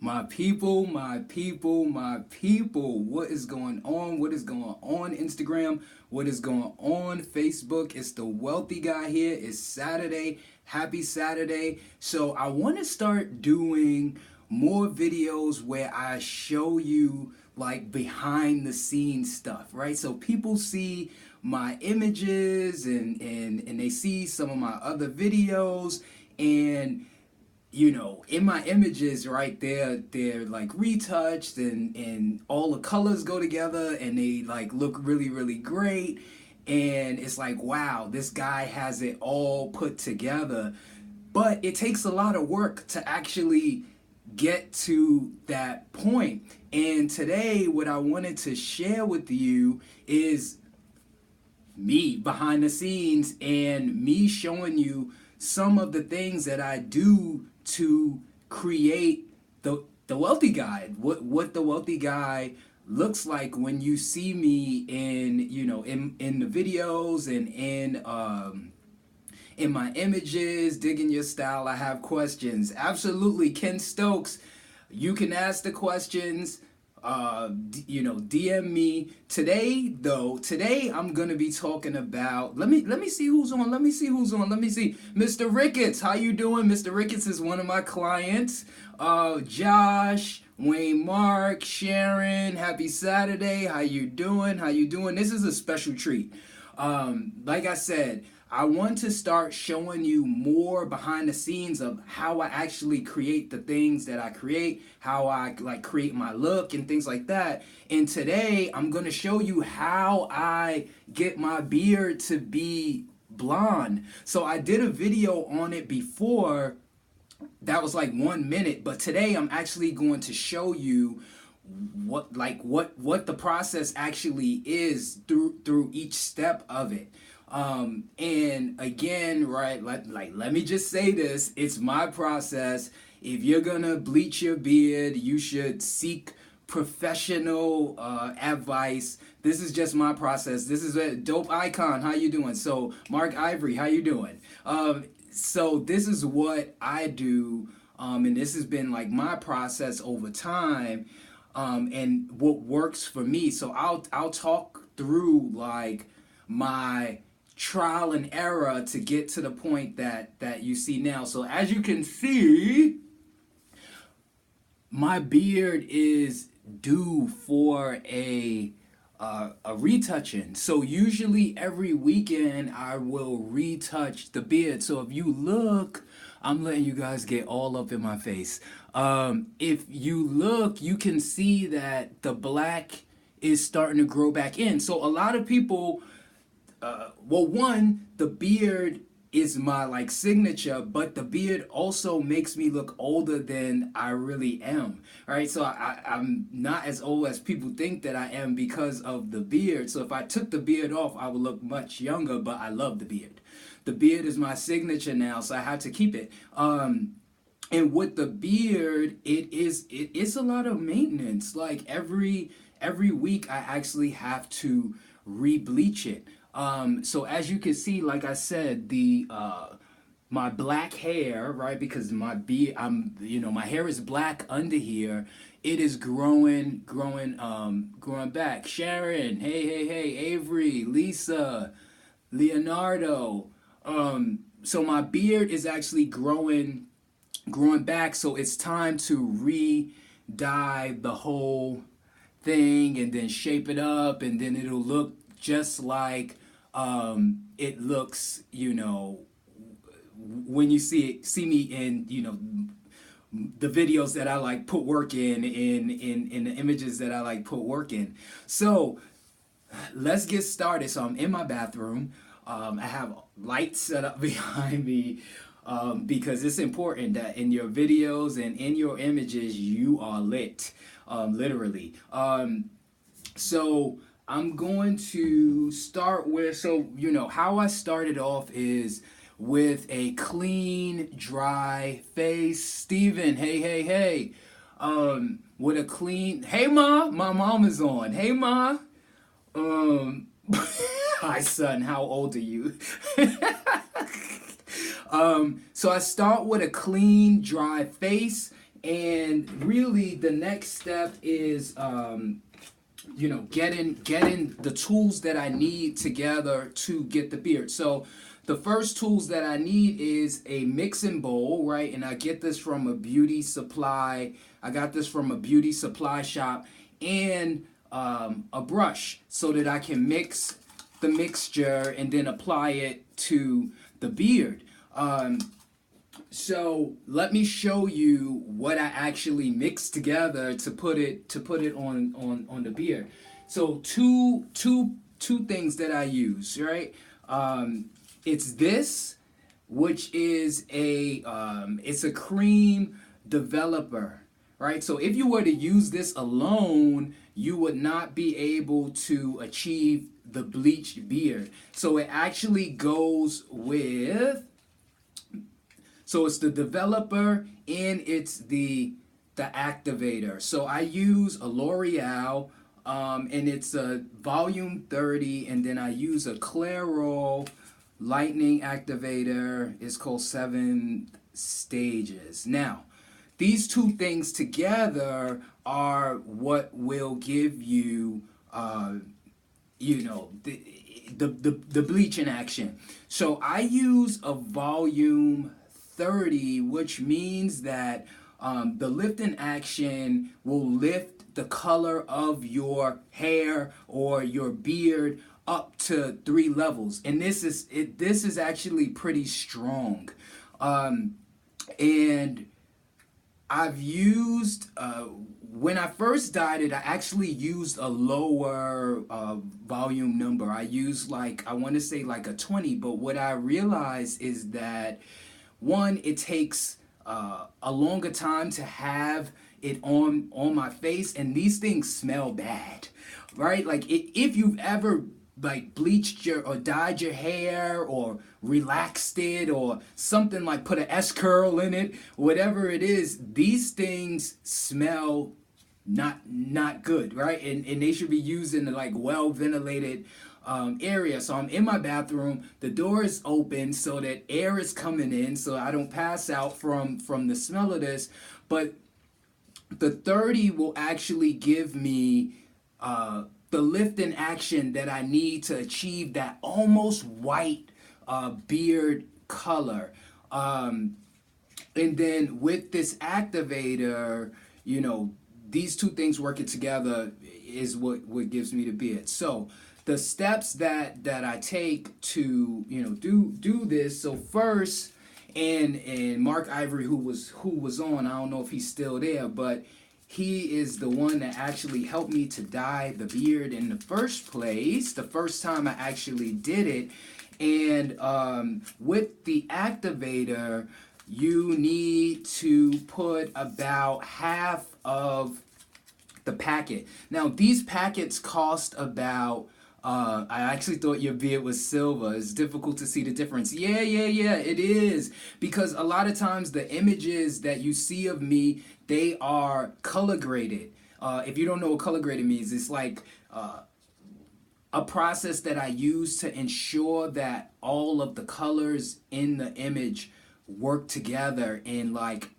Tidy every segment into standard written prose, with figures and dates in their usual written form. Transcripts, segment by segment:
My people, my people, my people. What is going on? What is going on Instagram? What is going on Facebook? It's the Wealthy Guy here. It's Saturday. Happy Saturday. So I want to start doing more videos where I show you like behind the scenes stuff, right? So people see my images and they see some of my other videos, and in my images, right, they're like retouched, and all the colors go together and they like look really, really great. And it's like, wow, this guy has it all put together. But it takes a lot of work to actually get to that point. And today, what I wanted to share with you is me behind the scenes and me showing you some of the things that I do to create the wealthy guy. What the wealthy guy looks like when you see me in the videos and in my images, digging your style. I have questions. Absolutely, Ken Stokes. You can ask the questions. DM me today. I'm gonna be talking about, let me see who's on. Let me see Mr. Ricketts. How you doing? Mr. Ricketts is one of my clients. Josh, Wayne, Mark, Sharon, happy Saturday. How you doing? This is a special treat. Like I said, I want to start showing you more behind the scenes of how I actually create the things that I create, how I like create my look and things like that. And today I'm going to show you how I get my beard to be blonde. So I did a video on it before that was like 1 minute, but today I'm actually going to show you what the process actually is through each step of it. And again, right, let me just say this, it's my process. If you're gonna bleach your beard, you should seek professional advice. This is just my process. This is a dope icon. How you doing? So Mark Ivory, how you doing? So this is what I do, and this has been like my process over time, and what works for me. So I'll talk through like my trial and error to get to the point that you see now. So as you can see, my beard is due for a retouching. So usually every weekend I will retouch the beard. So if you look, I'm letting you guys get all up in my face. If you look, you can see that the black is starting to grow back in. So a lot of people, the beard is my like signature, but the beard also makes me look older than I really am. All right, so I'm not as old as people think that I am because of the beard. So if I took the beard off, I would look much younger, but I love the beard. The beard is my signature now, so I have to keep it. And with the beard, it's a lot of maintenance. Like every week, I actually have to re-bleach it. So as you can see, like I said, my black hair, right? Because my beard, my hair is black under here. It is growing back. Sharon, hey, Avery, Lisa, Leonardo. So my beard is actually growing back. So it's time to re-dye the whole thing and then shape it up, and then it'll look just like it looks, when you see me in, the videos that I like put work in the images that I like put work in. So let's get started. So I'm in my bathroom. I have lights set up behind me, because it's important that in your videos and in your images you are lit, literally. So I'm going to start with, how I started off is with a clean, dry face. Steven, hey. With a clean, hey ma, my mom is on. Hey ma. Hi son, how old are you? So I start with a clean, dry face, And really, the next step is, getting the tools that I need together to get the beard. So the first tools that I need is a mixing bowl, right? And I get this from a beauty supply. I got this from a beauty supply shop, and a brush so that I can mix the mixture and then apply it to the beard. So let me show you what I actually mixed together to put it on the beard. So two things that I use, right? It's this, which is it's a cream developer, right? So if you were to use this alone, you would not be able to achieve the bleached beard. So it actually goes with, so it's the developer and it's the activator. So I use a L'Oreal, and it's a volume 30, and then I use a Clairol lightning activator. It's called 7 stages. Now, these two things together are what will give you, the bleaching action. So I use a volume 30, which means that the lifting action will lift the color of your hair or your beard up to 3 levels, and this is actually pretty strong. And I've used, when I first dyed it, I actually used a lower volume number. I used, like, I want to say like a 20, but what I realized is that, one, it takes a longer time to have it on my face, and these things smell bad, right? Like, if you've ever like bleached your or dyed your hair or relaxed it or something, like put an S curl in it, whatever it is, these things smell not good, right? And they should be used in a like well ventilated area. So I'm in my bathroom, the door is open so that air is coming in so I don't pass out from the smell of this. But the 30 will actually give me the lifting action that I need to achieve that almost white beard color. And then with this activator, these two things working together is what gives me the beard. So the steps that I take to do this. So first, and Mark Ivory, who was on, I don't know if he's still there, but he is the one that actually helped me to dye the beard in the first place, the first time I actually did it. And with the activator, you need to put about half of the packet. Now, these packets cost about, I actually thought your beard was silver. It's difficult to see the difference. Yeah, it is. Because a lot of times the images that you see of me, they are color graded. If you don't know what color graded means, it's like a process that I use to ensure that all of the colors in the image work together and like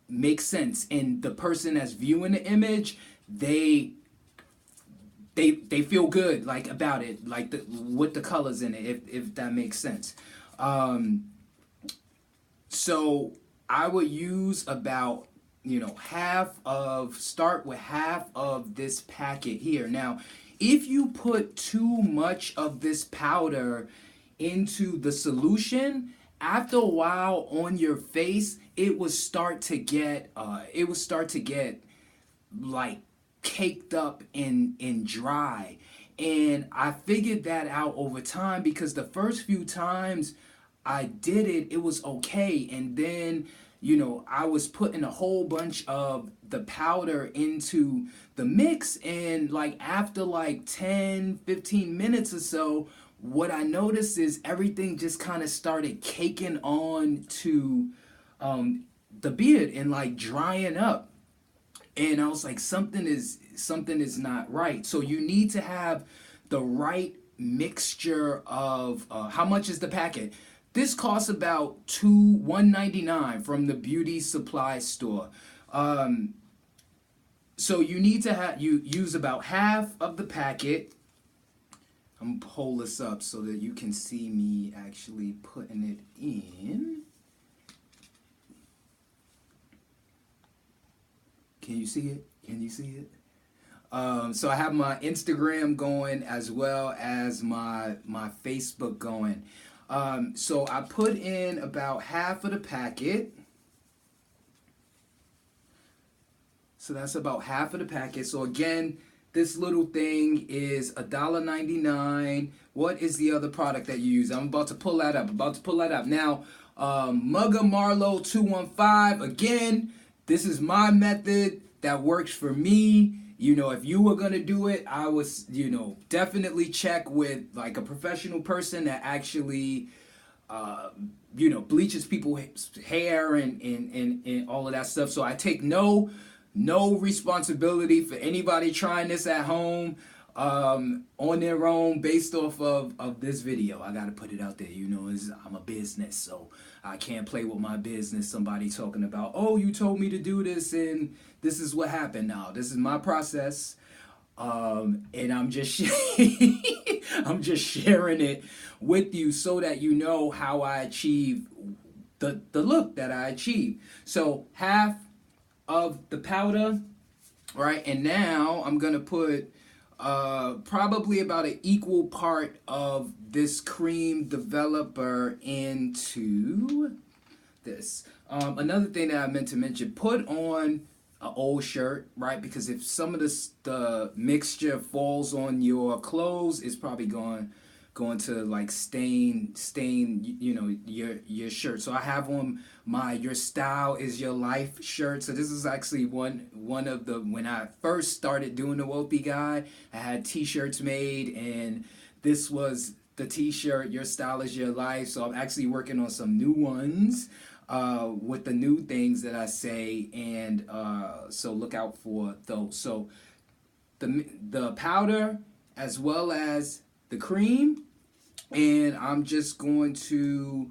make sense. And the person that's viewing the image, they feel good like about it, like with the colors in it, if that makes sense. So I would use about start with half of this packet here. Now, if you put too much of this powder into the solution, after a while on your face, it would start to get like caked up and dry. And I figured that out over time, because the first few times I did it, it was okay. And then, I was putting a whole bunch of the powder into the mix, and like after like 10-15 minutes or so, what I noticed is everything just kind of started caking on to the beard and like drying up. And I was like, something is not right. So you need to have the right mixture of how much is the packet? This costs about $1.99 from the beauty supply store. So you need to use about half of the packet. I'm gonna pull this up so that you can see me actually putting it in. Can you see it? Can you see it? So I have my Instagram going as well as my Facebook going. So I put in about half of the packet. So that's about half of the packet. So again, this little thing is $1.99. What is the other product that you use? I'm about to pull that up. Now, Mugga Marlowe 215. Again, this is my method that works for me. You know, if you were going to do it, I was, definitely check with like a professional person that actually, bleaches people's hair and all of that stuff. So I take no responsibility for anybody trying this at home on their own based off of this video. I got to put it out there. I'm a business, so I can't play with my business. Somebody talking about, oh, you told me to do this and this is what happened. Now this is my process, and I'm just I'm just sharing it with you so that you know how I achieve the look that I achieve. So half of the powder, right? And now I'm gonna put probably about an equal part of this cream developer into this. Another thing that I meant to mention, put on an old shirt, right? Because if some of the mixture falls on your clothes, it's probably going to like stain your shirt. So I have on my Your Style Is Your Life shirt. So this is actually one of the, when I first started doing the WELTHE Guy, I had t-shirts made, and this was the t-shirt, Your Style Is Your Life. So I'm actually working on some new ones with the new things that I say, and so look out for those. So the powder as well as the cream, and I'm just going to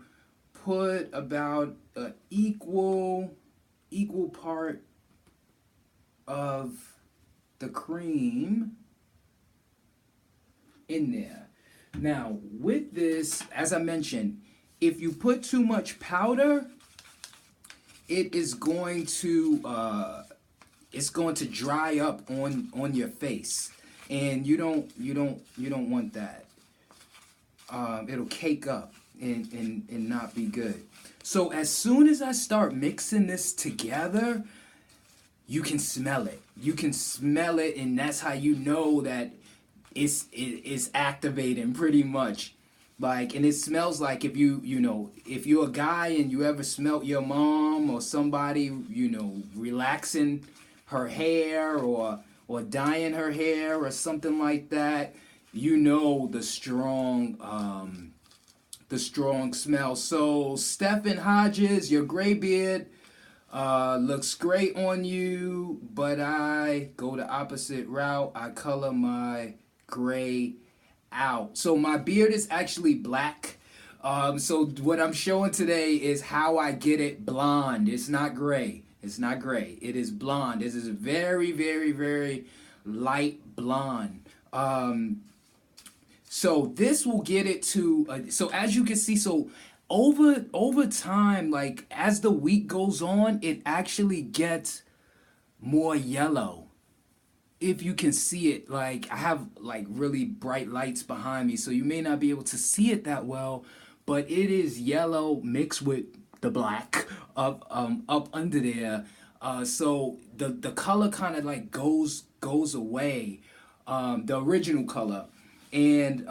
put about an equal part of the cream in there. Now with this, as I mentioned, if you put too much powder, it is going to it's going to dry up on your face, and you don't want that. It'll cake up and not be good. So as soon as I start mixing this together, you can smell it. You can smell it, and that's how you know that it's activating pretty much. Like, and it smells like if if you're a guy and you ever smelt your mom or somebody, relaxing her hair or dyeing her hair or something like that, the strong smell. So Stephen Hodges, your gray beard looks great on you, but I go the opposite route. I color my gray out. So my beard is actually black. So what I'm showing today is how I get it blonde. It's not gray. It's not gray. It is blonde. This is very, very, very light blonde. So this will get it to, so as you can see, so over time, like as the week goes on, it actually gets more yellow. If you can see it, like I have like really bright lights behind me, so you may not be able to see it that well, but it is yellow mixed with the black up under there. So the color kind of like goes away, the original color. And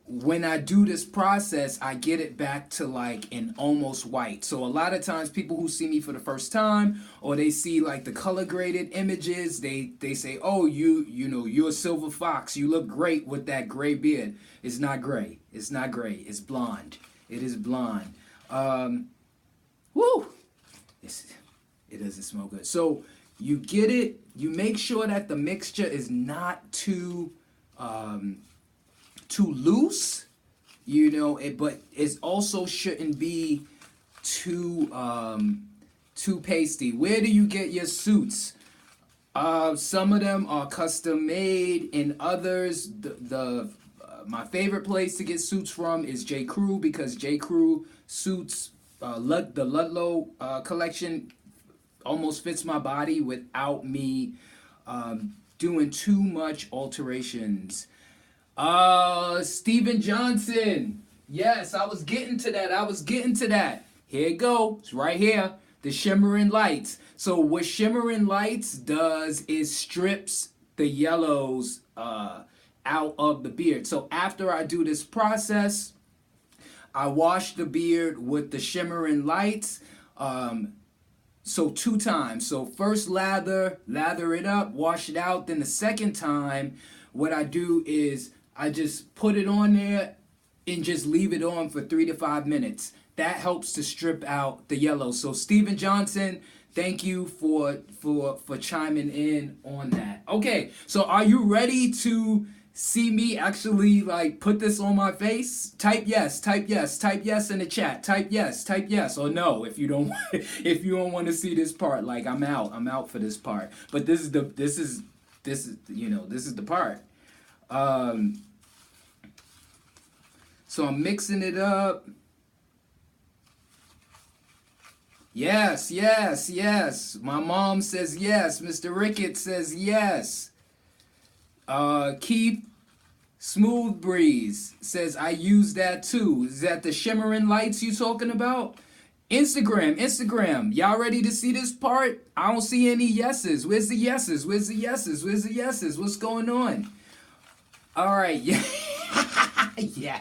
when I do this process, I get it back to like an almost white. So a lot of times people who see me for the first time, or they see like the color graded images, they say, oh, you're a silver fox. You look great with that gray beard. It's not gray. It's not gray. It's blonde. It is blonde. Woo! It doesn't smell good. So you get it. You make sure that the mixture is not too loose, but it also shouldn't be too too pasty. Where do you get your suits? Some of them are custom made, and others, my favorite place to get suits from is J. Crew, because J. Crew suits, the Ludlow collection almost fits my body without me doing too much alterations. Steven Johnson. Yes, I was getting to that. Here it goes. It's right here. The Shimmering Lights. So what Shimmering Lights does is strips the yellows out of the beard. So after I do this process, I wash the beard with the Shimmering Lights. So 2 times. So first lather it up, wash it out. Then the second time, what I do is I just put it on there and just leave it on for 3 to 5 minutes. That helps to strip out the yellow. So Steven Johnson, thank you for chiming in on that. Okay, so are you ready to see me actually like put this on my face? Type yes in the chat. Type yes or no if you don't if you don't want to see this part. Like I'm out for this part. But this is the part. So I'm mixing it up. Yes. My mom says yes. Mr. Ricketts says yes. Keith Smooth Breeze says I use that too. Is that the Shimmering Lights you talking about? Instagram. Y'all ready to see this part? I don't see any yeses. Where's the yeses? What's going on? All right. Yeah. Yeah.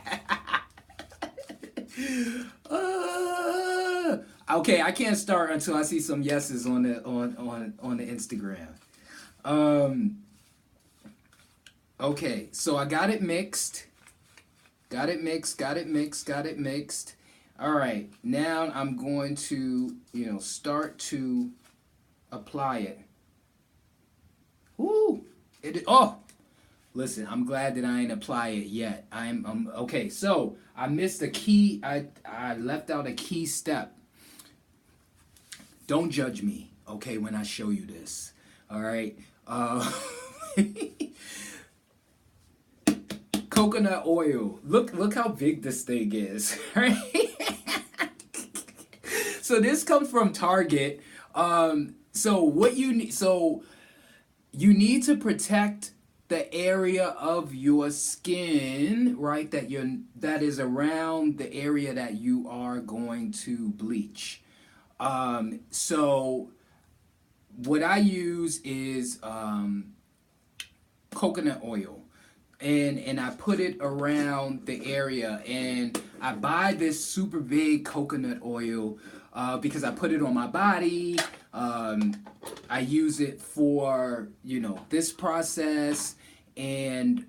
Okay, I can't start until I see some yeses on the Instagram. Okay, so I got it mixed. All right, now I'm going to, start to apply it. Woo! Listen, I'm glad that I ain't apply it yet. Okay, so I missed a key. I left out a key step. Don't judge me, okay, when I show you this. All right. Coconut oil. Look how big this thing is, right? So this comes from Target. So what you need, you need to protect the area of your skin, right, that is around the area that you are going to bleach. So what I use is coconut oil, and I put it around the area, and I buy this super big coconut oil because I put it on my body. I use it for, this process, and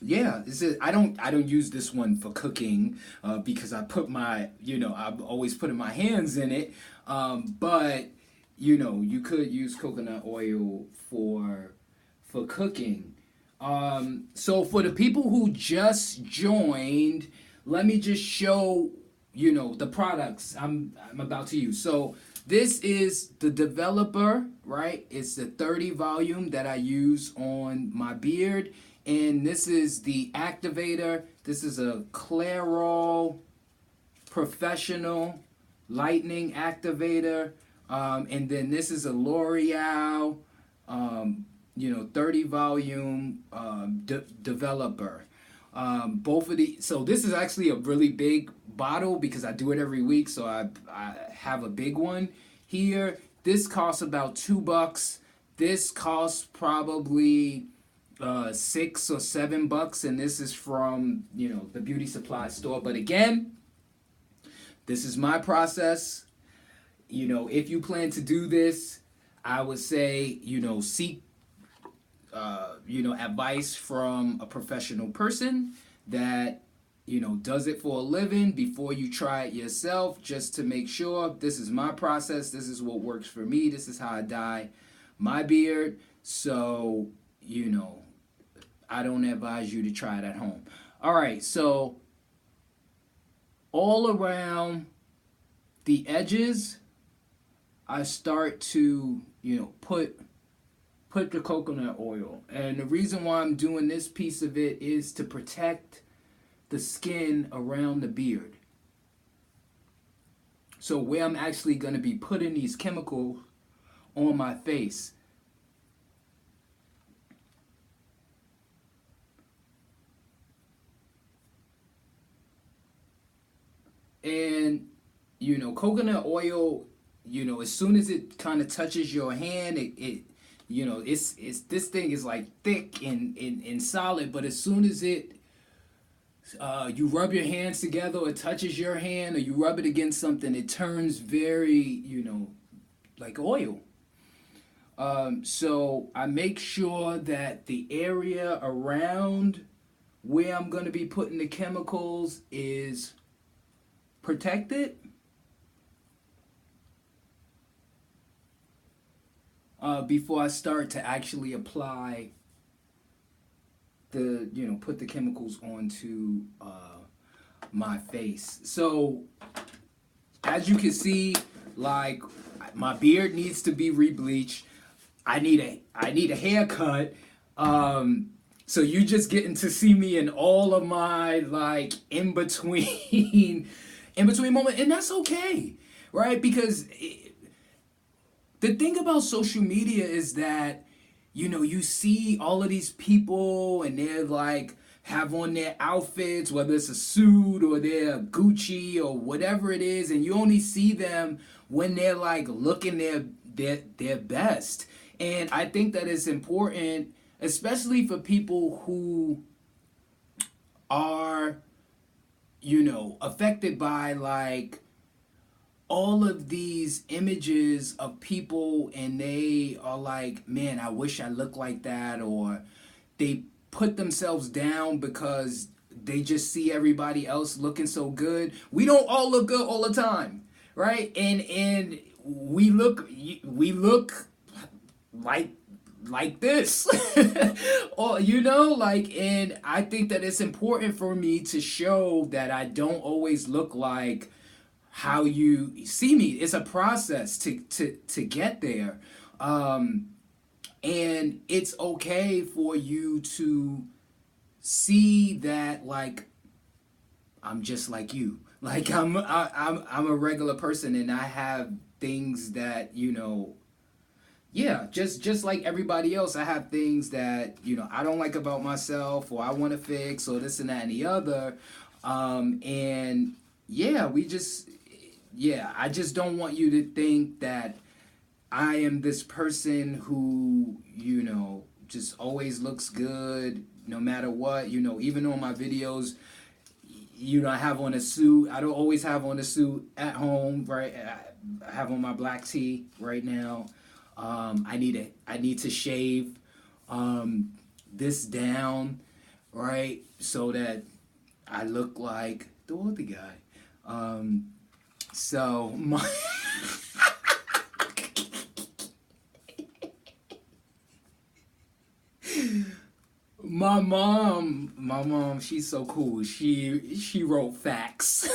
yeah, I don't use this one for cooking because I put I'm always putting my hands in it. But you could use coconut oil for cooking. So for the people who just joined, let me just show the products I'm about to use. So this is the developer, right? It's the 30 volume that I use on my beard. And this is the activator. This is a Clairol Professional Lightning Activator. And then this is a L'Oreal, 30 volume developer. Both of these. So this is actually a really big bottle because I do it every week. So I have a big one here. This costs about $2. This costs probably $6 or $7, and this is from the beauty supply store. But again, this is my process. If you plan to do this, I would say seek advice from a professional person that does it for a living before you try it yourself, just to make sure. This is my process. This is what works for me. This is how I dye my beard. So I don't advise you to try it at home. All right, so all around the edges, I start to, put the coconut oil. And the reason why I'm doing this piece of it is to protect the skin around the beard. So where I'm actually going to be putting these chemicals on my face. And, coconut oil, as soon as it kind of touches your hand, it's this thing is like thick and solid, but as soon as you rub your hands together, or it touches your hand, or you rub it against something, it turns very, like oil. So I make sure that the area around where I'm going to be putting the chemicals is protected. Before I start to actually apply put the chemicals onto my face. So as you can see, like, my beard needs to be rebleached. I need a haircut. So you just getting to see me in all of my, like, in between moment, and that's okay, right? Because the thing about social media is that, you see all of these people and they're like, have on their outfits, whether it's a suit or they're Gucci or whatever it is, and you only see them when they're like looking their best. And I think that it's important, especially for people who are, affected by like all of these images of people, and they are like, man, I wish I looked like that, or they put themselves down because they just see everybody else looking so good. We don't all look good all the time, right? And we look like this. Or and I think that it's important for me to show that I don't always look like how you see me. It's a process to get there. And it's okay for you to see that, like, I'm just like you. Like, I'm a regular person, and I have things that, just like everybody else, I have things that, I don't like about myself, or I want to fix, or this and that and the other. And I just don't want you to think that I am this person who, just always looks good no matter what. Even on my videos, I have on a suit. I don't always have on a suit at home, right? I have on my black tee right now. I need to shave this down, right, so that I look like the WELTHE Guy. So my mom, she's so cool. She wrote facts.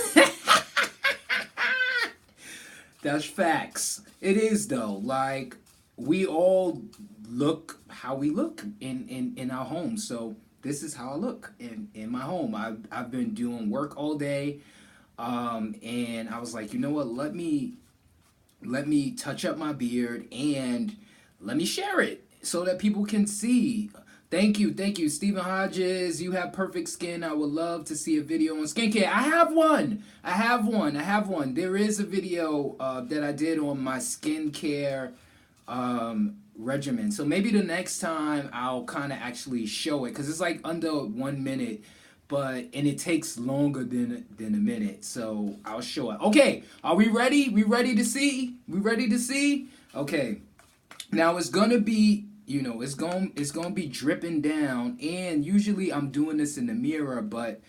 That's facts. It is though. Like, we all look how we look in our homes. So this is how I look in my home. I've been doing work all day. And I was like, you know what, let me touch up my beard and let me share it so that people can see. Thank you, Stephen Hodges. You have perfect skin. I would love to see a video on skincare. I have one. There is a video that I did on my skincare regimen. So maybe the next time I'll kind of actually show it, because it's like under 1 minute. And it takes longer than a minute, so I'll show it. Okay, are we ready? We ready to see? Okay, now it's gonna be, it's gonna be dripping down, and usually I'm doing this in the mirror, but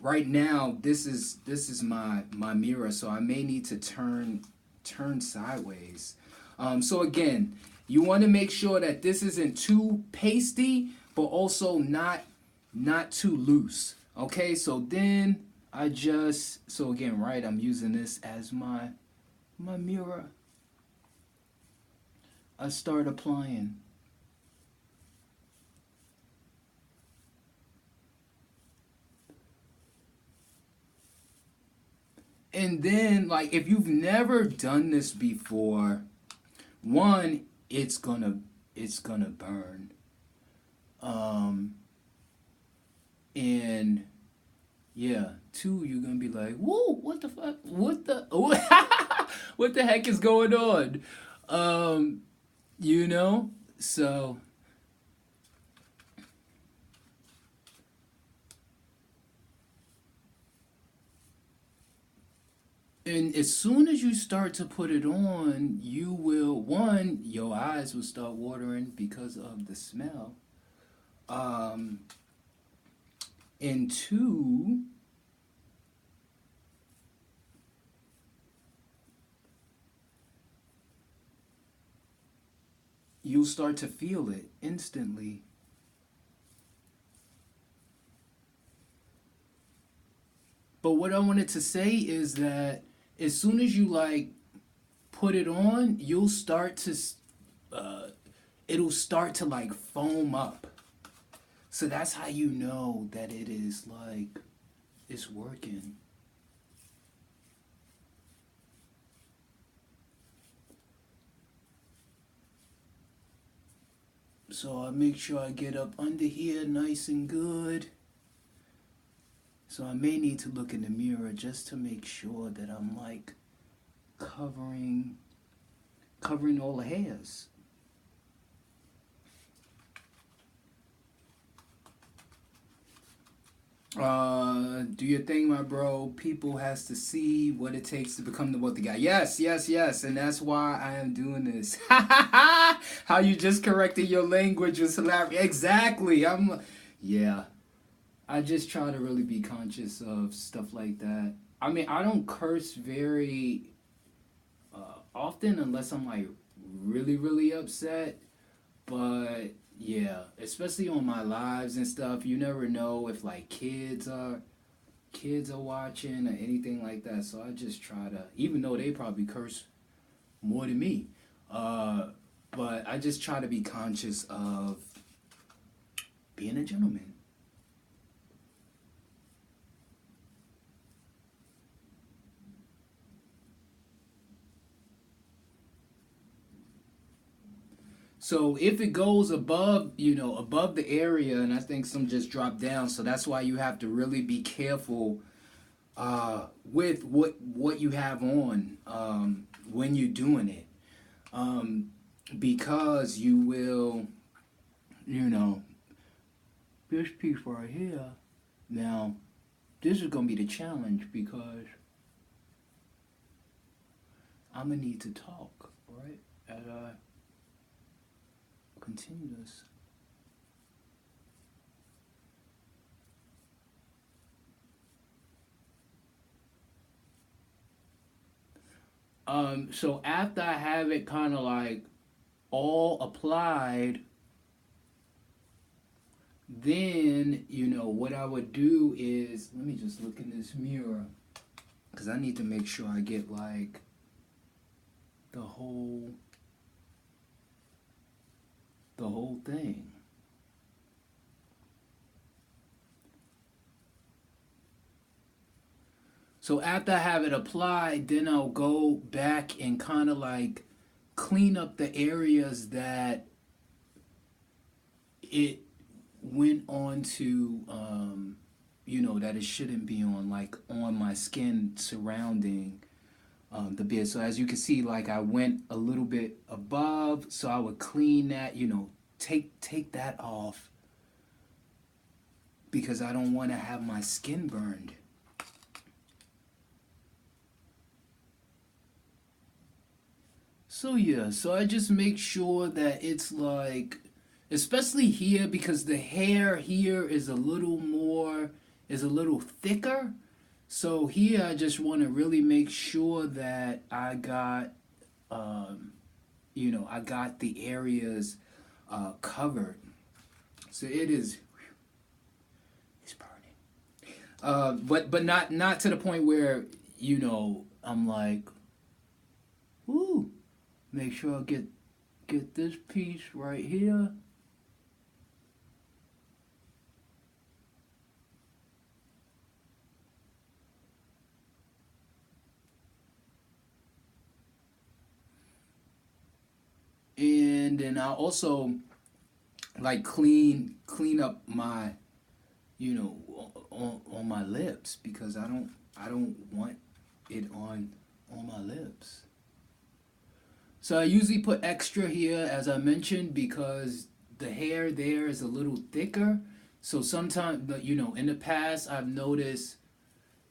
right now this is my mirror, so I may need to turn sideways. So again, you want to make sure that this isn't too pasty, but also not too loose. Okay, so then I'm using this as my my mirror, I start applying. And then, like, if you've never done this before, one, it's gonna burn. Um, and yeah, two, you're gonna be like, whoa, what the fuck? What the what the heck is going on? Um, you know? So and as soon as you start to put it on, you will, one, your eyes will start watering because of the smell. Um, and two, you'll start to feel it instantly. But what I wanted to say is that as soon as you like put it on, you'll start to, uh, it'll start to like foam up. So that's how you know that it is like, it's working. So I make sure I get up under here nice and good. So I may need to look in the mirror just to make sure that I'm like covering all the hairs. Do your thing, my bro. People has to see what it takes to become the wealthy guy. Yes, yes, yes, and that's why I am doing this. How you just corrected your language was hilarious. Exactly. Yeah. I just try to really be conscious of stuff like that. I mean, I don't curse very often unless I'm like really, really upset. But yeah, especially on my lives and stuff, you never know if like kids are watching or anything like that. So I just try to, even though they probably curse more than me, uh, but I just try to be conscious of being a gentleman. So if it goes above, above the area, and I think some just drop down, so that's why you have to really be careful with what you have on when you're doing it, because you will, you know, this piece right here. Now, this is gonna be the challenge because I'm gonna need to talk, right? As I continue this. So after I have it kind of like all applied, then what I would do is, let me just look in this mirror because I need to make sure I get like the whole thing. So after I have it applied, then I'll go back and kind of like clean up the areas that it went on to, that it shouldn't be on, like on my skin surrounding the beard. So as you can see, like I went a little bit above, so I would clean that, take that off because I don't want to have my skin burned. So yeah, so I just make sure that it's like, especially here because the hair here is a little thicker. So here I just want to really make sure that I got, I got the areas covered. So it's burning. But not to the point where I'm like Make sure I get this piece right here. And then I'll also like clean up my, on my lips, because I don't want it on my lips. So I usually put extra here, as I mentioned, because the hair there is a little thicker. So sometimes, in the past, I've noticed,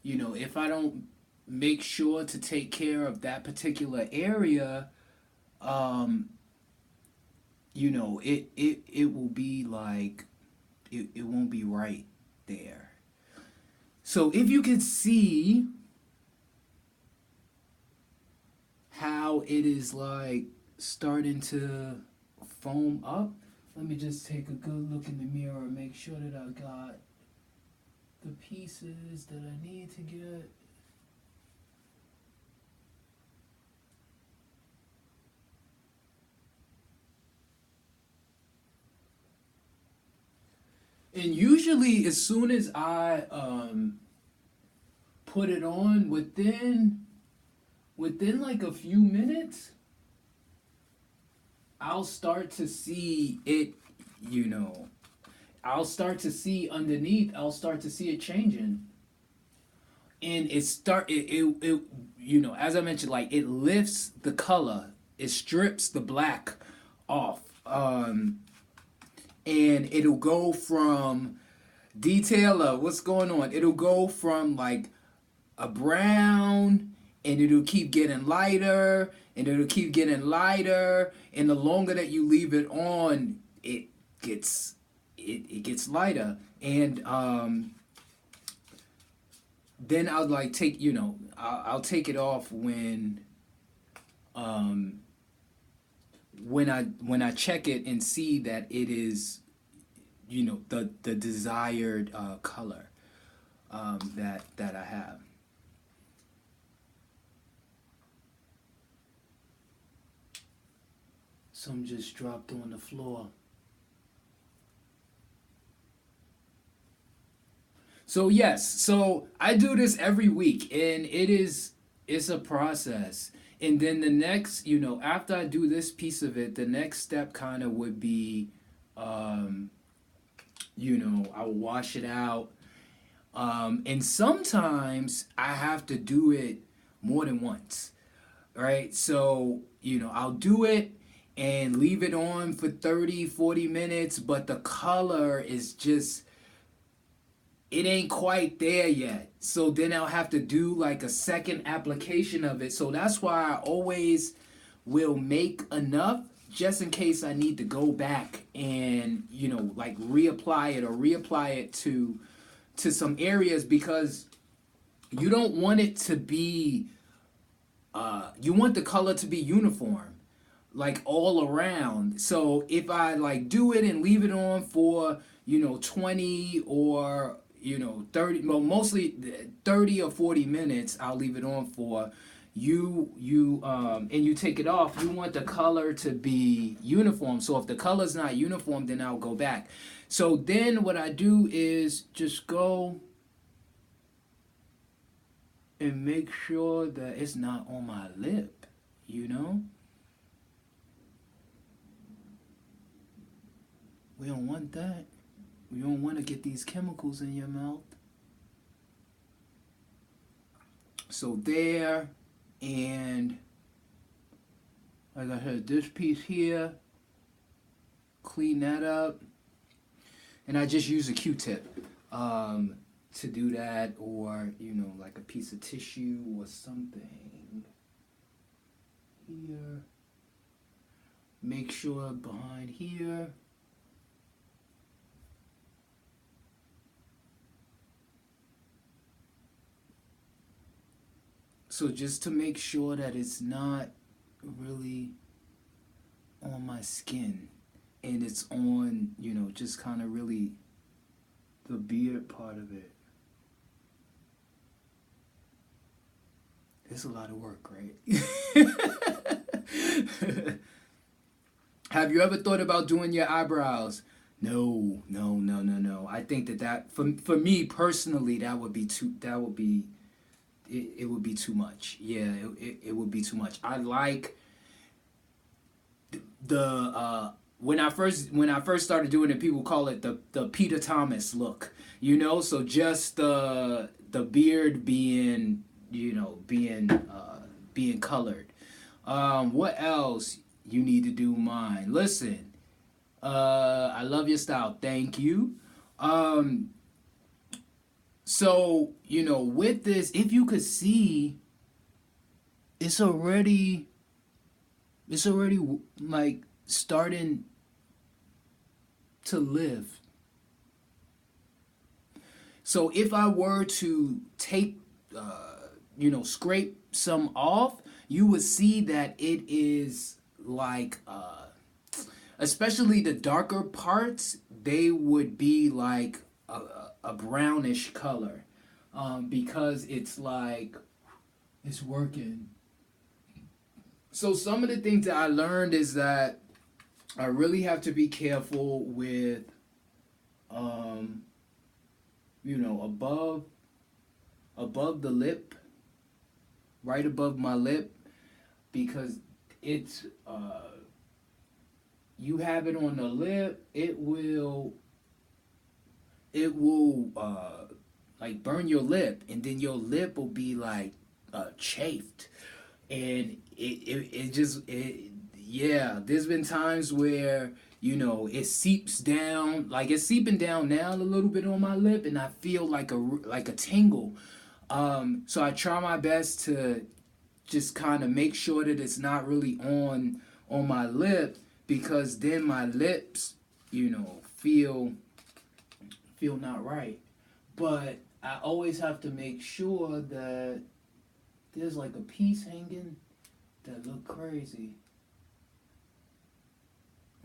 if I don't make sure to take care of that particular area, um, it will be like, it won't be right there. So if you can see how it is like starting to foam up, let me just take a good look in the mirror and make sure that I got the pieces that I need to get. And usually, as soon as I put it on, within like a few minutes, I'll start to see it. You know, I'll start to see underneath. I'll start to see it changing, and it as I mentioned, like it lifts the color. It strips the black off. And it'll go from detail of what's going on. It'll go from like a brown, and it'll keep getting lighter, and it'll keep getting lighter, and the longer that you leave it on, gets it gets lighter. And then I'll like take I'll take it off um when I check it and see that it is the desired color that I have. Some just dropped on the floor. So yes, so I do this every week, and it's a process. And then the next, after I do this piece of it, the next step kind of would be, I'll wash it out. And sometimes I have to do it more than once, right? So, I'll do it and leave it on for 30, 40 minutes, but the color is just, it ain't quite there yet. So then I'll have to do like a second application of it. So that's why I always will make enough just in case I need to go back and, like reapply it to some areas, because you don't want it to be you want the color to be uniform, like all around. So if I like do it and leave it on for 20 or 30, well, mostly 30 or 40 minutes, I'll leave it on for and you take it off, you want the color to be uniform. So if the color's not uniform, then I'll go back. So then what I do is just go and make sure that it's not on my lip, we don't want that. We don't want to get these chemicals in your mouth. So there, and like I said, this piece here, clean that up. And I just use a Q-tip to do that, or, like a piece of tissue or something. Here. Make sure behind here. So just to make sure that it's not really on my skin, and it's on, just kind of really the beard part of it. It's a lot of work, right? Have you ever thought about doing your eyebrows? No, no, no, no, no. I think that for me personally, that would be it would be too much. Yeah, it would be too much. I like the when I first started doing it, people call it the Peter Thomas look. So just the beard being being colored. What else you need to do? Mine. Listen, I love your style. Thank you. So with this, if you could see, it's already like starting to live. So if I were to take, scrape some off, you would see that it is like, especially the darker parts, they would be like a brownish color, because it's like, it's working. So some of the things that I learned is that I really have to be careful with, above the lip, right above my lip, because it's, you have it on the lip, it will like burn your lip, and then your lip will be like chafed, and yeah, there's been times where it seeps down, like it's seeping down now a little bit on my lip, and I feel like a tingle. So I try my best to just kind of make sure that it's not really on my lip, because then my lips feel not right. But I always have to make sure that there's like a piece hanging that look crazy.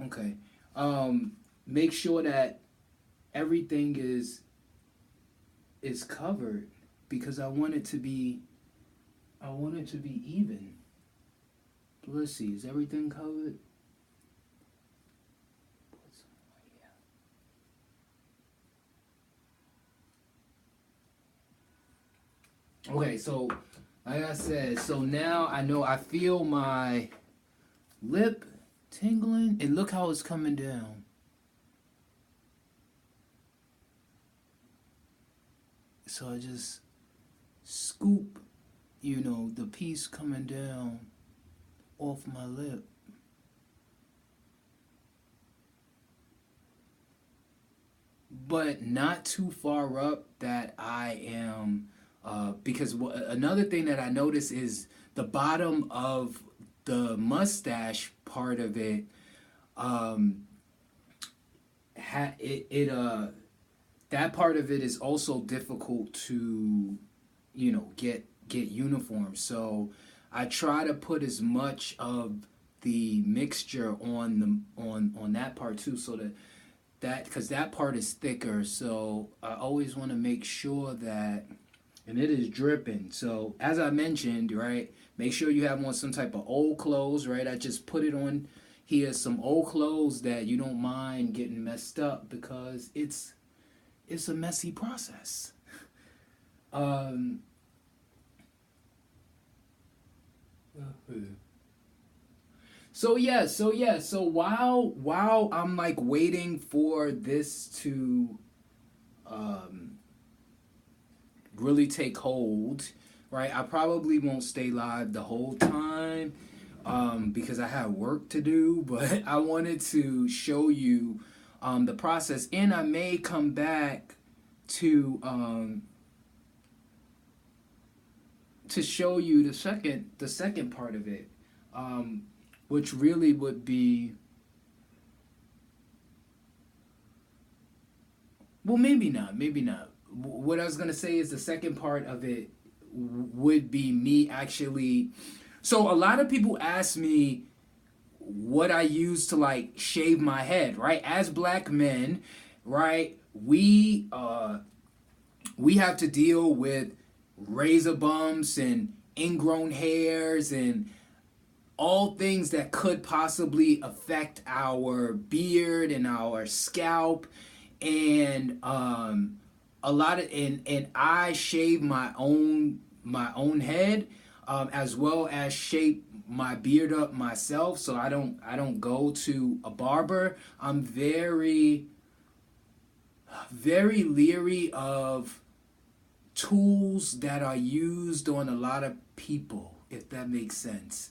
Okay. Make sure that everything is covered, because I want it to be even. Let's see, is everything covered? Okay, so like I said, so now I feel my lip tingling, and look how it's coming down. So I just scoop, the piece coming down off my lip. But not too far up that I am, because another thing that I notice is the bottom of the mustache part of it, that part of it is also difficult to, get uniform. So I try to put as much of the mixture on that part too, so that because that part is thicker. So I always want to make sure that, and it is dripping. So as I mentioned, right, make sure you have on some type of old clothes, right? I just put it on here, some old clothes that you don't mind getting messed up, because it's a messy process. So while I'm like waiting for this to really take hold, right? I probably won't stay live the whole time, because I have work to do, but I wanted to show you the process, and I may come back to show you the second part of it, which really would be, well, maybe not. What I was gonna say is the second part of it would be me actually. So a lot of people ask me what I use to like shave my head, right? As black men, right? We have to deal with razor bumps and ingrown hairs and all things that could possibly affect our beard and our scalp, and a lot of and I shave my own head, as well as shape my beard up myself, so I don't go to a barber. I'm very very leery of tools that are used on a lot of people, if that makes sense.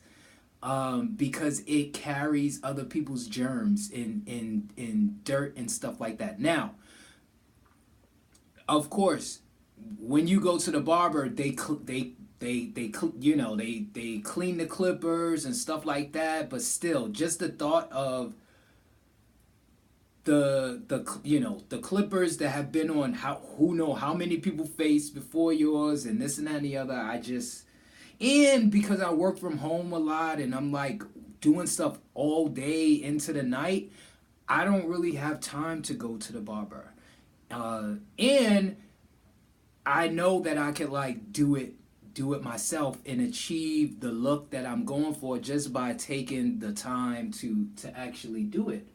Because it carries other people's germs in dirt and stuff like that. Now, of course, when you go to the barber, they clean the clippers and stuff like that. But still, just the thought of the clippers that have been on who know how many people face before yours, and this and that and the other, and because I work from home a lot and I'm like doing stuff all day into the night, I don't really have time to go to the barber. And I know that I could like do it myself and achieve the look that I'm going for just by taking the time to actually do it.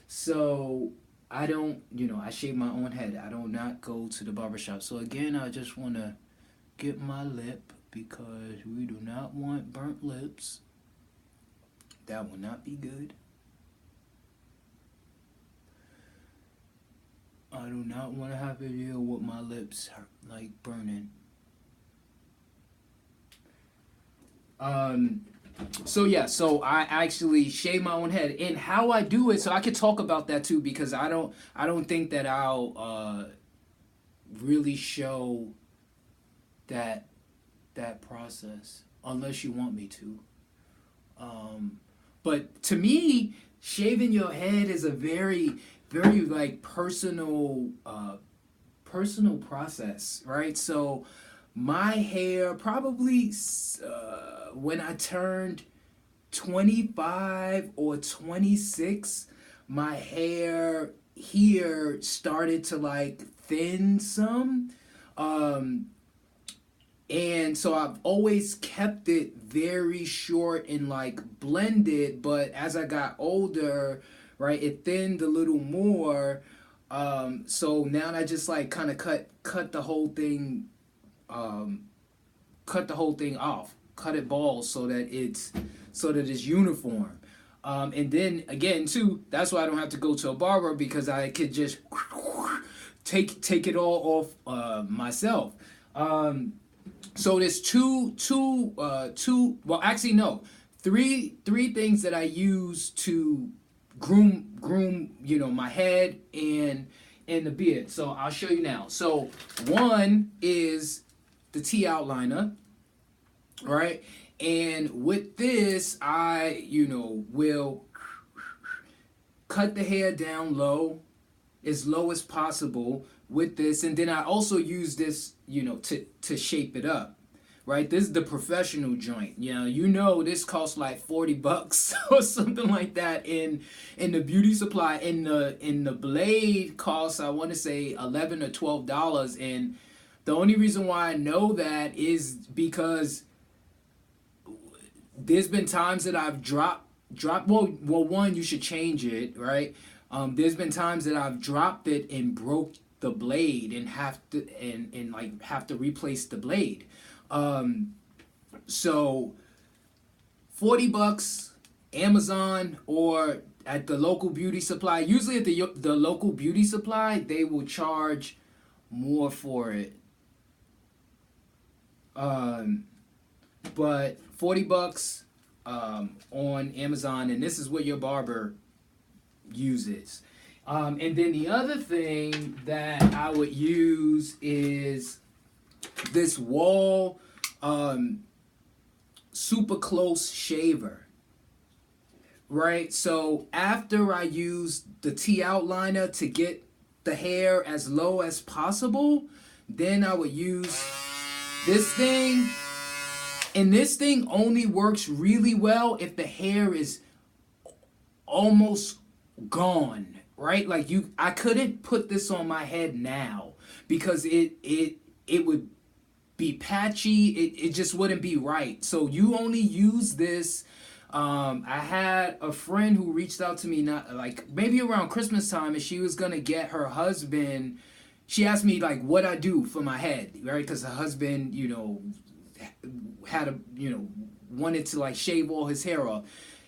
So I don't, I shave my own head. I do not go to the barbershop. So again, I just want to get my lip, because we do not want burnt lips. That will not be good. I do not want to have to deal with my lips like burning. So yeah, so I actually shave my own head, and how I do it. So I could talk about that too, because I don't think that I'll really show that process unless you want me to. But to me, shaving your head is a very, very like personal process, right? So my hair probably when I turned 25 or 26, my hair here started to like thin some. And so I've always kept it very short and like blended, but as I got older, right, it thinned a little more. So now I just like kind of cut the whole thing, off, cut it bald so that it's uniform. And then again too, that's why I don't have to go to a barber, because I could just take it all off myself. So there's well, actually no, three things that I use to groom my head and the beard. So I'll show you now. So one is the T outliner, right? And with this, I will cut the hair down as low as possible with this, and then I also use this to shape it up, right? This is the professional joint. This costs like $40 or something like that in the beauty supply. In the blade costs, I want to say $11 or $12. And the only reason why I know that is because there's been times that I've dropped. Well, one, you should change it, right? There's been times that I've dropped it and broke the blade and have to replace the blade. So $40, Amazon, or at the local beauty supply. Usually at the local beauty supply, they will charge more for it. But $40 on Amazon, and this is what your barber uses. And then the other thing that I would use is this Wall super close shaver, right? So after I use the T outliner to get the hair as low as possible, then I would use this thing. And this thing only works really well if the hair is almost gone, right? Like I couldn't put this on my head now because it would be patchy. It just wouldn't be right. So you only use this I had a friend who reached out to me not like maybe around Christmas time, and she was gonna get her husband. She asked me like what I do for my head, right? Because her husband, had a wanted to like shave all his hair off,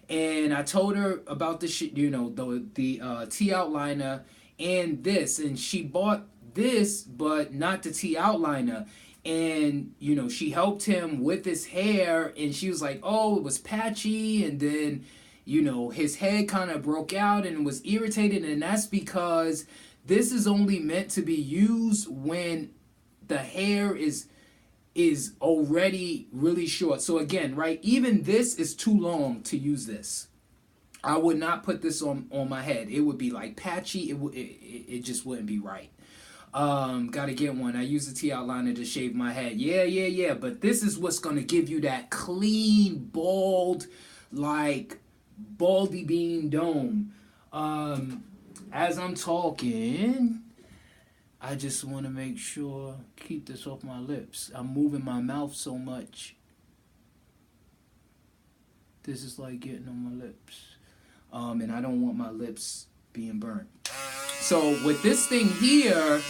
and I told her about the the T outliner and this, and she bought this, but not the T outliner. And she helped him with his hair, and she was like, oh, it was patchy, and then his head kind of broke out and was irritated, and that's because this is only meant to be used when the hair is already really short. So again, right, even this is too long to use this. I would not put this on my head. It would be like patchy. It just wouldn't be right. Gotta get one. I use the T outliner to shave my head. Yeah. But this is what's gonna give you that clean, bald, like baldy bean dome. As I'm talking, I just want to make sure, keep this off my lips. I'm moving my mouth so much. This is like getting on my lips. And I don't want my lips being burnt. So with this thing here,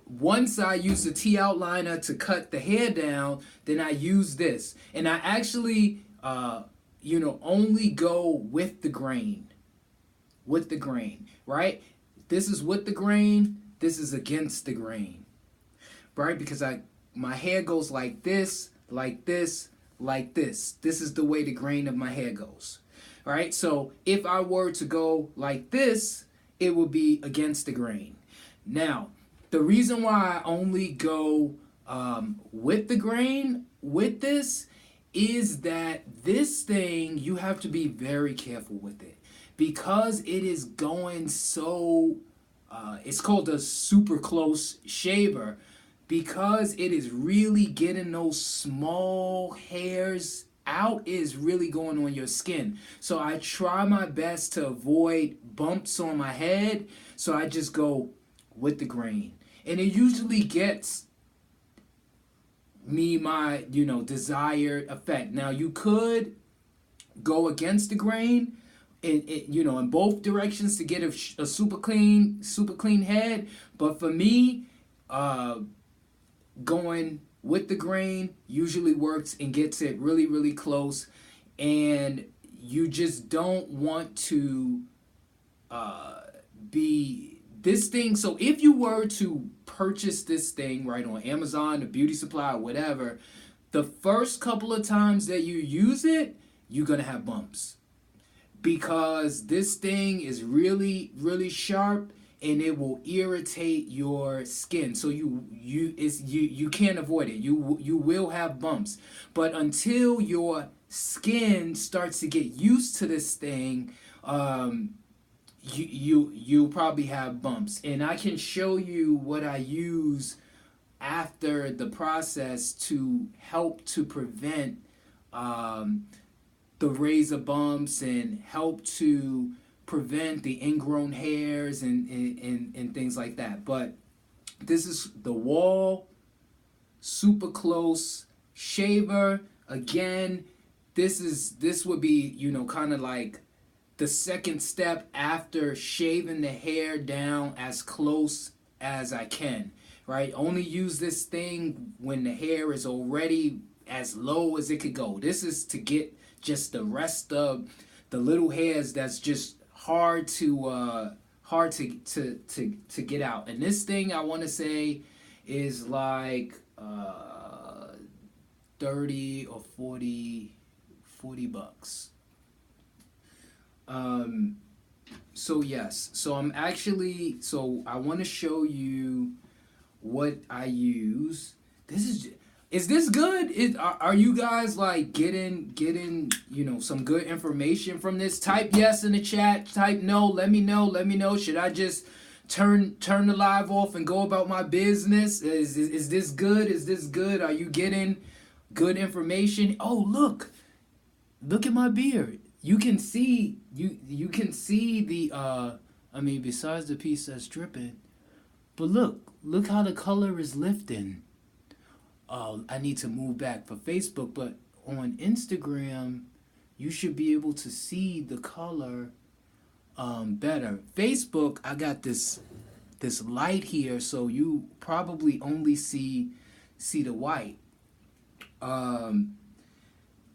once I use the T outliner to cut the hair down, then I use this. And I actually, only go with the grain. With the grain, right? This is with the grain. This is against the grain, right? Because my hair goes like this, like this, like this. This is the way the grain of my hair goes, right? So if I were to go like this, it would be against the grain. Now, the reason why I only go with the grain with this is that this thing, you have to be very careful with it. Because it is going so, it's called a super close shaver, because it is really getting those small hairs out, is really going on your skin. So I try my best to avoid bumps on my head, so I just go with the grain. And it usually gets me my, desired effect. Now you could go against the grain, in both directions to get a super clean head, but for me, going with the grain usually works and gets it really, really close. And you just don't want to be this thing. So if you were to purchase this thing right on Amazon, the beauty supply, or whatever, the first couple of times that you use it, you're gonna have bumps. Because this thing is really, really sharp, and it will irritate your skin. So you can't avoid it. You will have bumps. But until your skin starts to get used to this thing, you probably have bumps. And I can show you what I use after the process to help to prevent the razor bumps and help to prevent the ingrown hairs and things like that. But this is the Wall super close shaver. Again, this would be, kind of like the second step after shaving the hair down as close as I can, right? Only use this thing when the hair is already as low as it could go. This is to get just the rest of the little hairs that's just hard to get out. And this thing, I want to say, is like 30 or 40 bucks. So yes, so I want to show you what I use. Is this good? Are you guys like getting some good information from this? Type yes in the chat. Type no. Let me know. Should I just turn the live off and go about my business? Is this good? Are you getting good information? Oh, look at my beard. You can see the besides the piece that's dripping, but look how the color is lifting. I need to move back for Facebook, but on Instagram, you should be able to see the color better. Facebook, I got this light here, so you probably only see the white.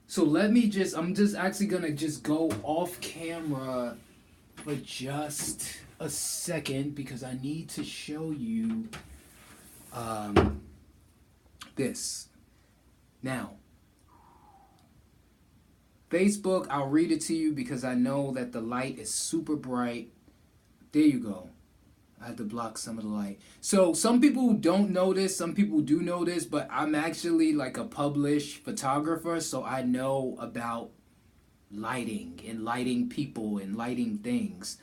So I'm just actually gonna just go off camera for just a second because I need to show you this. Now, Facebook, I'll read it to you because I know that the light is super bright. There you go. I had to block some of the light. So some people don't know this, some people do know this, but I'm actually like a published photographer, so I know about lighting and lighting people and lighting things.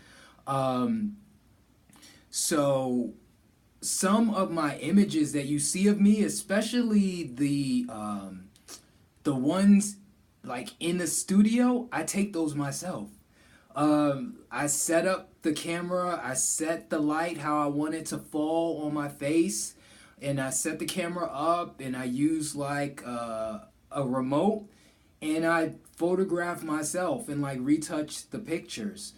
So some of my images that you see of me, especially the ones like in the studio, I take those myself. I set up the camera, I set the light how I want it to fall on my face, and I set the camera up, and I use like a remote, and I photograph myself and like retouch the pictures.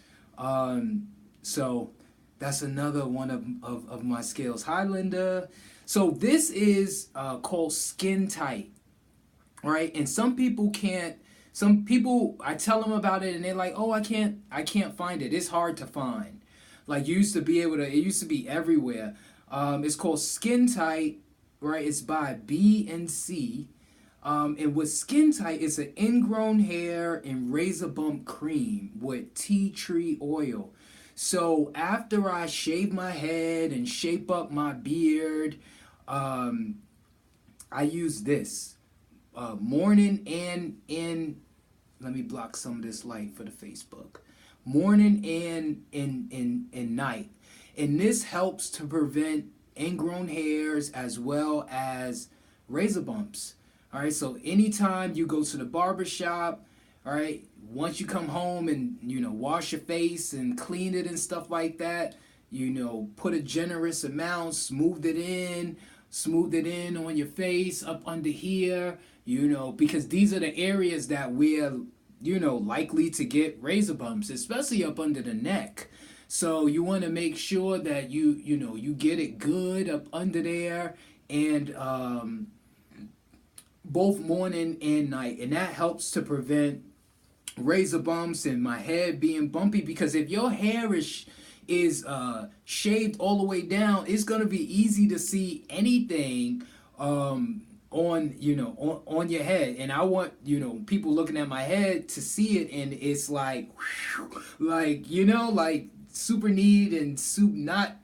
So that's another one of my skills. Hi, Linda. So this is called skin tight, right? And some people, I tell them about it and they're like, oh, I can't find it. It's hard to find. Like, it used to be everywhere. It's called Skin Tight, right? It's by B&C. And with Skin Tight, it's an ingrown hair and razor bump cream with tea tree oil. So after I shave my head and shape up my beard, I use this morning and let me block some of this light for the Facebook. Morning and night. And this helps to prevent ingrown hairs as well as razor bumps. All right, so anytime you go to the barber shop, all right, once you come home and, wash your face and clean it and stuff like that, put a generous amount, smooth it in on your face, up under here, because these are the areas that we're, likely to get razor bumps, especially up under the neck. So you want to make sure that you get it good up under there, and both morning and night, and that helps to prevent razor bumps and my head being bumpy, because if your hair is shaved all the way down, it's gonna be easy to see anything on your head. And I want people looking at my head to see it, and it's like like super neat and not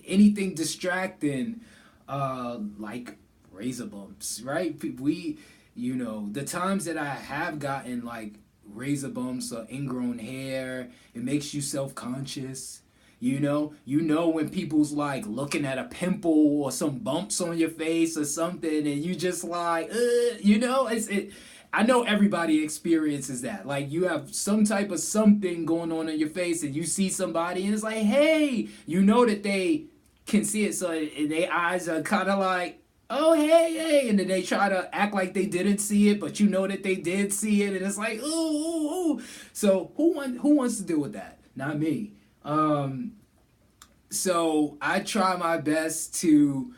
anything distracting like razor bumps, right? The times that I have gotten like razor bumps or ingrown hair, it makes you self-conscious. When people's like looking at a pimple or some bumps on your face or something, and you just like, I know everybody experiences that. Like, you have some type of something going on in your face, and you see somebody, and it's like, hey, that they can see it, so their eyes are kind of like, oh, hey, and then they try to act like they didn't see it, but that they did see it, and it's like, ooh. So who wants to deal with that? Not me. So I try my best to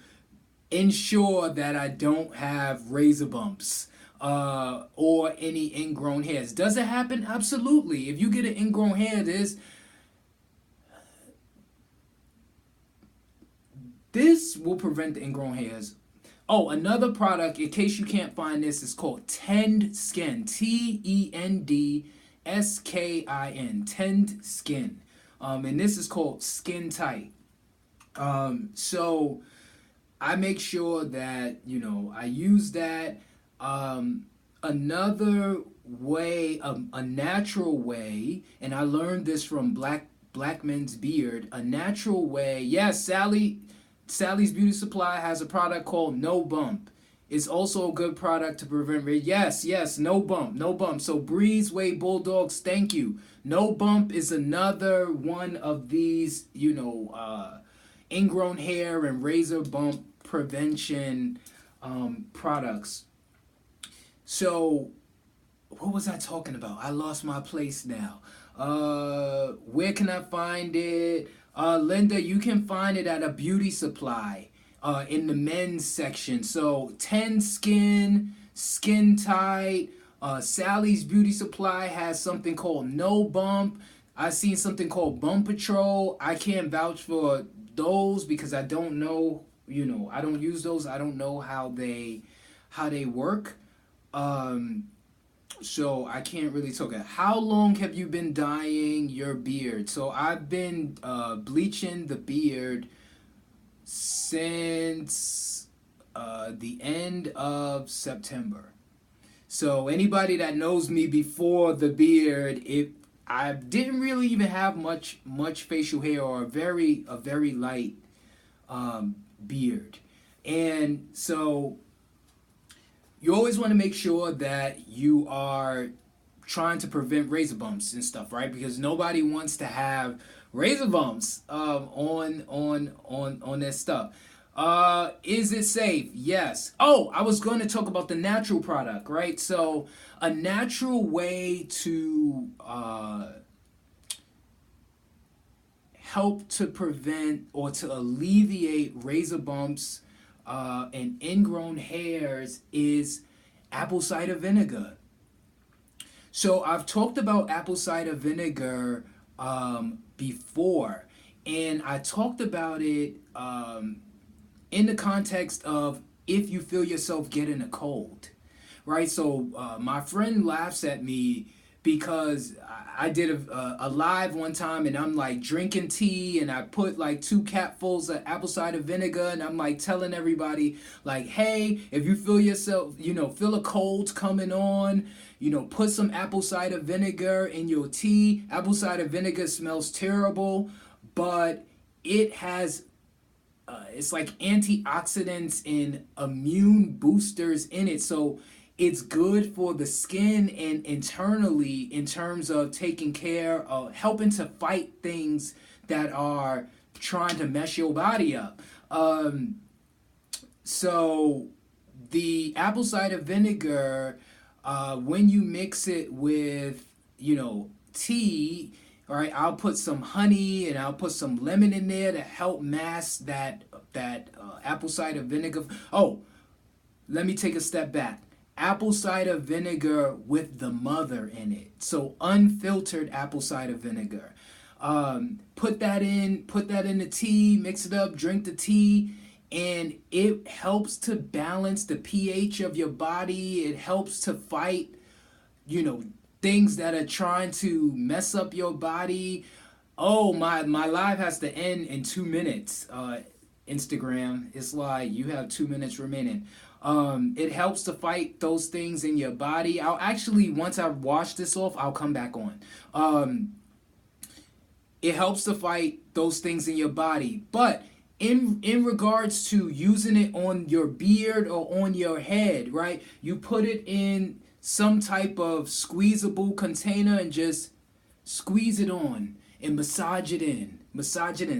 ensure that I don't have razor bumps or any ingrown hairs. Does it happen? Absolutely. If you get an ingrown hair, this will prevent the ingrown hairs. Oh, another product, in case you can't find this, is called Tend Skin. TENDSKIN. Tend Skin. And this is called Skin Tight. So I make sure that, I use that. Another way, a natural way, and I learned this from Black Men's Beard, a natural way. Yes, Sally's Beauty Supply has a product called No Bump. It's also a good product to prevent Yes, no bump. So Breezeway Bulldogs, thank you. No Bump is another one of these, ingrown hair and razor bump prevention products. So what was I talking about? I lost my place now. Where can I find it? Linda, you can find it at a beauty supply in the men's section. So 10 Skin, Skin Tight, Sally's Beauty Supply has something called No Bump. I've seen something called Bump Patrol. I can't vouch for those because I don't know, I don't use those. I don't know how they work. So I can't really talk. How long have you been dyeing your beard? So I've been bleaching the beard since the end of September. So anybody that knows me before the beard, I didn't really even have much facial hair or a very light beard, and so you always want to make sure that you are trying to prevent razor bumps and stuff, right? Because nobody wants to have razor bumps on their stuff. Is it safe? Yes. Oh, I was going to talk about the natural product, right? So a natural way to help to prevent or to alleviate razor bumps and ingrown hairs is apple cider vinegar. So I've talked about apple cider vinegar before, and I talked about it in the context of if you feel yourself getting a cold, right? So my friend laughs at me because I did a live one time and I'm like drinking tea and I put like 2 capfuls of apple cider vinegar and I'm like telling everybody like, hey, if you feel yourself, feel a cold coming on, put some apple cider vinegar in your tea. Apple cider vinegar smells terrible, but it has it's like antioxidants and immune boosters in it. So it's good for the skin and internally in terms of taking care of helping to fight things that are trying to mess your body up. So the apple cider vinegar, when you mix it with, tea, all right, I'll put some honey and I'll put some lemon in there to help mask that apple cider vinegar. Oh, let me take a step back. Apple cider vinegar with the mother in it. So unfiltered apple cider vinegar. Put that in the tea, mix it up, drink the tea, and it helps to balance the pH of your body. It helps to fight, things that are trying to mess up your body. Oh, my live has to end in 2 minutes. Instagram, it's like you have 2 minutes remaining. It helps to fight those things in your body. I'll actually, once I wash this off, I'll come back on. It helps to fight those things in your body. But in regards to using it on your beard or on your head, right? You put it in some type of squeezable container and just squeeze it on and massage it in,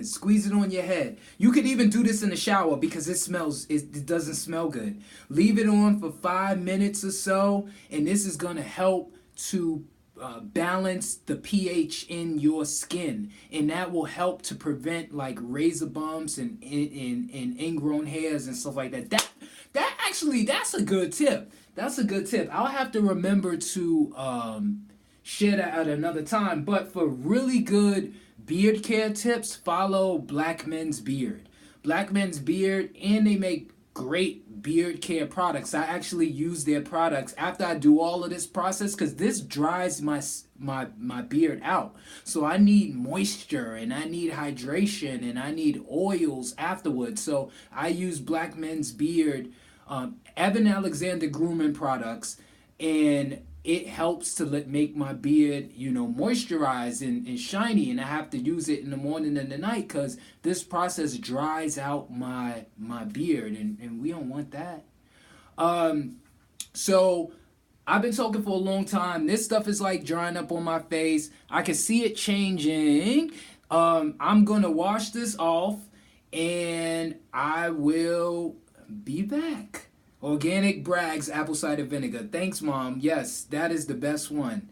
squeeze it on your head. You could even do this in the shower because it doesn't smell good. Leave it on for 5 minutes or so, and this is gonna help to balance the pH in your skin, and that will help to prevent like razor bumps and ingrown hairs and stuff like that. That's a good tip. That's a good tip. I'll have to remember to share that at another time. But for really good beard care tips, follow Black Men's Beard. Black Men's Beard, and they make great beard care products. I actually use their products after I do all of this process because this dries my beard out. So I need moisture and I need hydration and I need oils afterwards. So I use Black Men's Beard, Evan Alexander grooming products, and it helps to make my beard, moisturized and shiny, and I have to use it in the morning and the night because this process dries out my beard, and we don't want that. So I've been talking for a long time. This stuff is like drying up on my face. I can see it changing. I'm gonna wash this off, and I will be back. Organic Bragg's apple cider vinegar. Thanks, Mom. Yes, that is the best one.